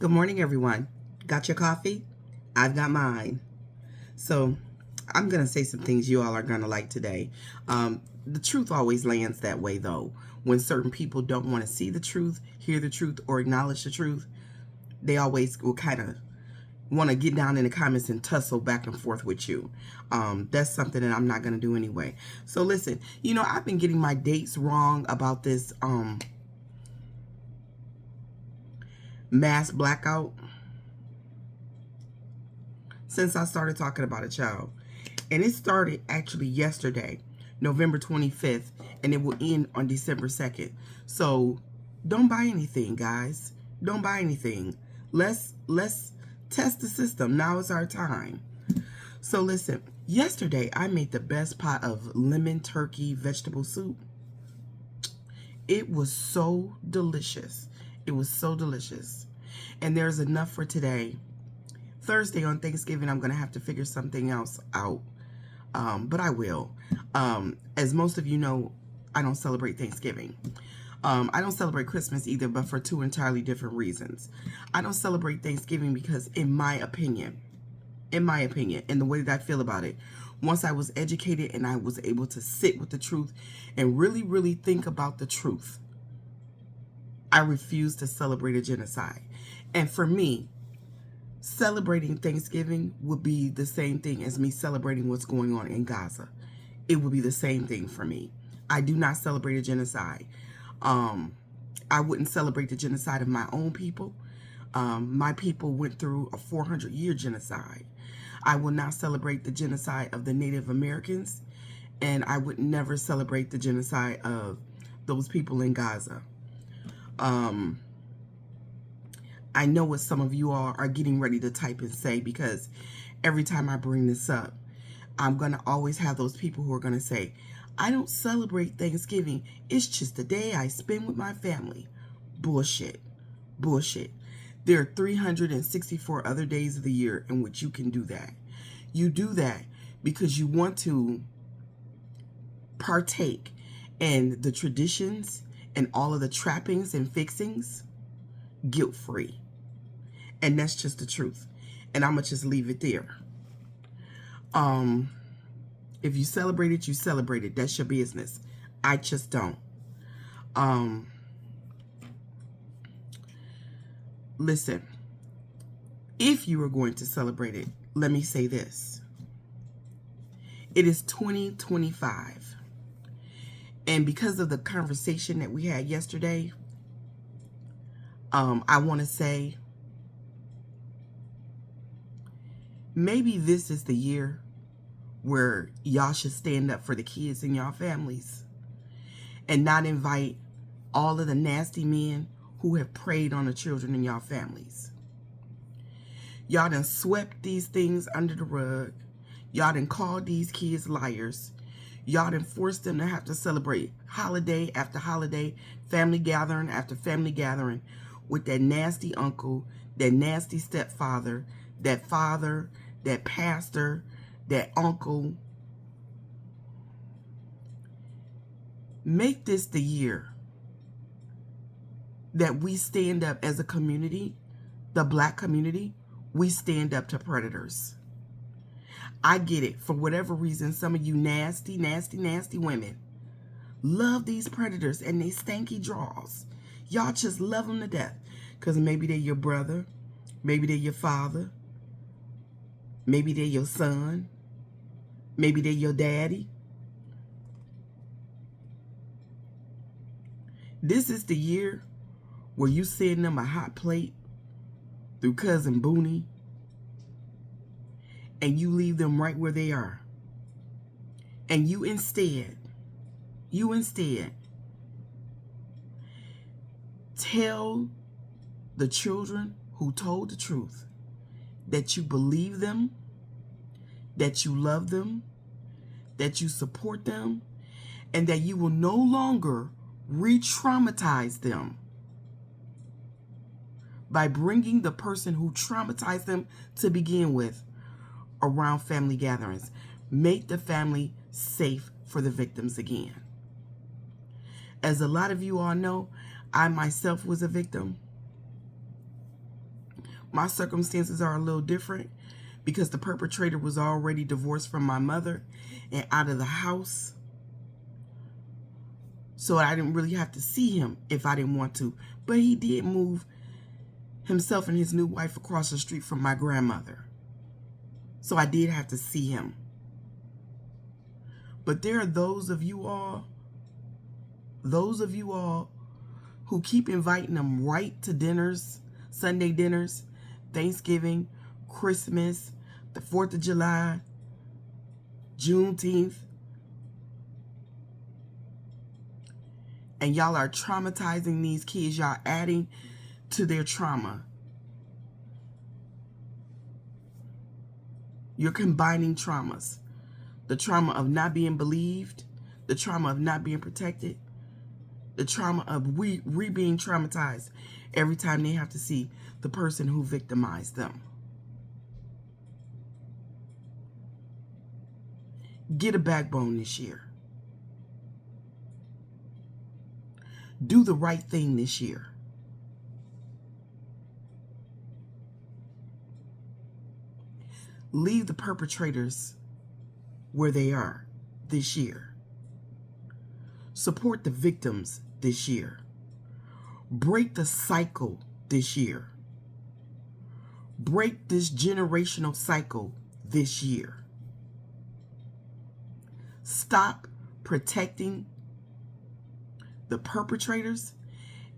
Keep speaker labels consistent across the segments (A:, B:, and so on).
A: Good morning, everyone. Got your coffee? I've got mine. So, I'm going to say some things you all are going to like today. The truth always lands that way, though. When certain people don't want to see the truth, hear the truth, or acknowledge the truth, they always will kind of want to get down in the comments and tussle back and forth with you. That's something that I'm not going to do anyway. So, listen, I've been getting my dates wrong about this mass blackout since I started talking about it, child. And it started actually yesterday, November 25th, and it will end on December 2nd. So don't buy anything, guys. Don't buy anything. Let's test the system. Now is our time. So listen, yesterday I made the best pot of lemon turkey vegetable soup. It was so delicious. It was so delicious. And there's enough for today. Thursday on Thanksgiving, I'm going to have to figure something else out. But I will. As most of you know, I don't celebrate Thanksgiving. I don't celebrate Christmas either, but for two entirely different reasons. I don't celebrate Thanksgiving because, in my opinion, and the way that I feel about it, once I was educated and I was able to sit with the truth and really, really think about the truth, I refuse to celebrate a genocide. And for me, celebrating Thanksgiving would be the same thing as me celebrating what's going on in Gaza. It would be the same thing for me. I do not celebrate a genocide. I wouldn't celebrate the genocide of my own people. My people went through a 400-year genocide. I will not celebrate the genocide of the Native Americans, and I would never celebrate the genocide of those people in Gaza. I know what some of you all are getting ready to type and say, because every time I bring this up, I'm going to always have those people who are going to say, I don't celebrate Thanksgiving. It's just a day I spend with my family. Bullshit. Bullshit. There are 364 other days of the year in which you can do that. You do that because you want to partake in the traditions and all of the trappings and fixings guilt-free. And that's just the truth. And I'm going to just leave it there. If you celebrate it, you celebrate it. That's your business. I just don't. Listen, if you are going to celebrate it, let me say this. It is 2025. And because of the conversation that we had yesterday, I want to say, maybe this is the year where y'all should stand up for the kids in y'all families and not invite all of the nasty men who have preyed on the children in y'all families. Y'all done swept these things under the rug. Y'all done called these kids liars. Y'all done forced them to have to celebrate holiday after holiday, family gathering after family gathering with that nasty uncle, that nasty stepfather, that father, that pastor, that uncle. Make this the year that we stand up as a community, the Black community. We stand up to predators. I get it. For whatever reason, some of you nasty, nasty, nasty women love these predators and they stanky draws. Y'all just love them to death because maybe they're your brother, maybe they're your father, maybe they're your son, maybe they're your daddy. This is the year where you send them a hot plate through Cousin Booney and you leave them right where they are. And you instead tell the children who told the truth that you believe them, that you love them, that you support them, and that you will no longer re-traumatize them by bringing the person who traumatized them to begin with around family gatherings. Make the family safe for the victims again. As a lot of you all know, I myself was a victim. My circumstances are a little different because the perpetrator was already divorced from my mother and out of the house. So I didn't really have to see him if I didn't want to. But he did move himself and his new wife across the street from my grandmother. So I did have to see him. But there are those of you all who keep inviting them right to dinners, Sunday dinners, Thanksgiving, Christmas, the 4th of July, Juneteenth. And y'all are traumatizing these kids. Y'all adding to their trauma. You're combining traumas. The trauma of not being believed, the trauma of not being protected, the trauma of being traumatized every time they have to see the person who victimized them. Get a backbone this year. Do the right thing this year. Leave the perpetrators where they are this year. Support the victims this year. Break the cycle this year. Break this generational cycle this year. Stop protecting the perpetrators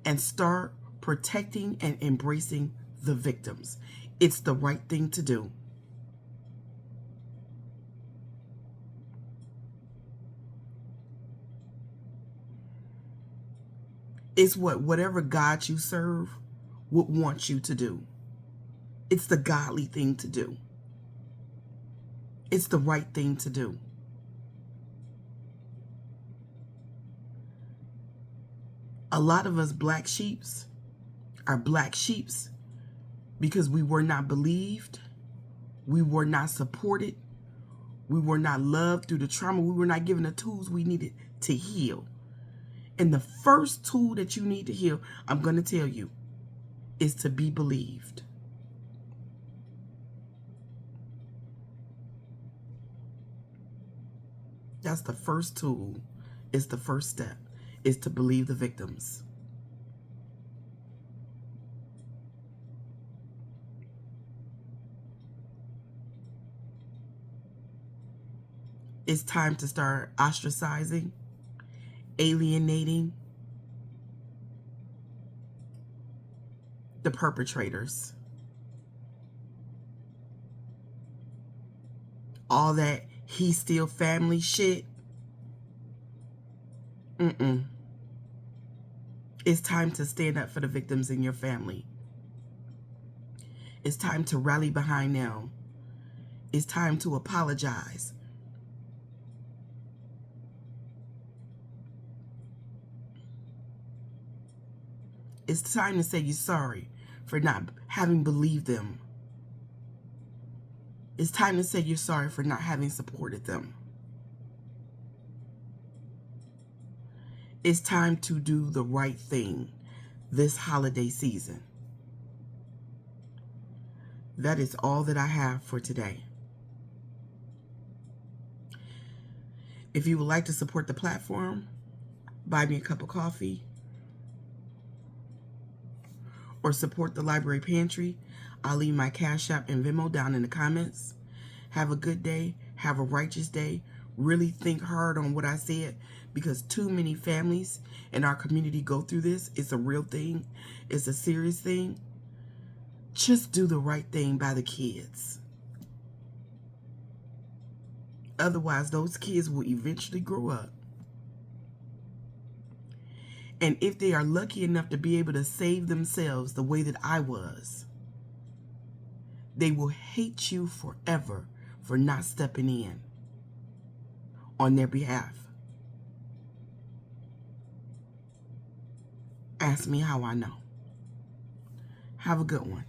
A: and start protecting and embracing the victims. It's the right thing to do. It's whatever God you serve would want you to do. It's the godly thing to do. It's the right thing to do. A lot of us black sheeps are black sheeps because we were not believed, we were not supported, we were not loved through the trauma, we were not given the tools we needed to heal. And the first tool that you need to heal, I'm going to tell you, is to be believed. That's the first tool. It's the first step, is to believe the victims. It's time to start ostracizing, alienating the perpetrators. All that he still family shit. It's time to stand up for the victims in your family. It's time to rally behind them. It's time to apologize. It's time to say you're sorry for not having believed them. It's time to say you're sorry for not having supported them. It's time to do the right thing this holiday season. That is all that I have for today. If you would like to support the platform, buy me a cup of coffee, or support the Library Pantry, I'll leave my Cash App and Venmo down in the comments. Have a good day. Have a righteous day. Really think hard on what I said, because too many families in our community go through this. It's a real thing. It's a serious thing. Just do the right thing by the kids. Otherwise, those kids will eventually grow up. And if they are lucky enough to be able to save themselves the way that I was, they will hate you forever for not stepping in on their behalf. Ask me how I know. Have a good one.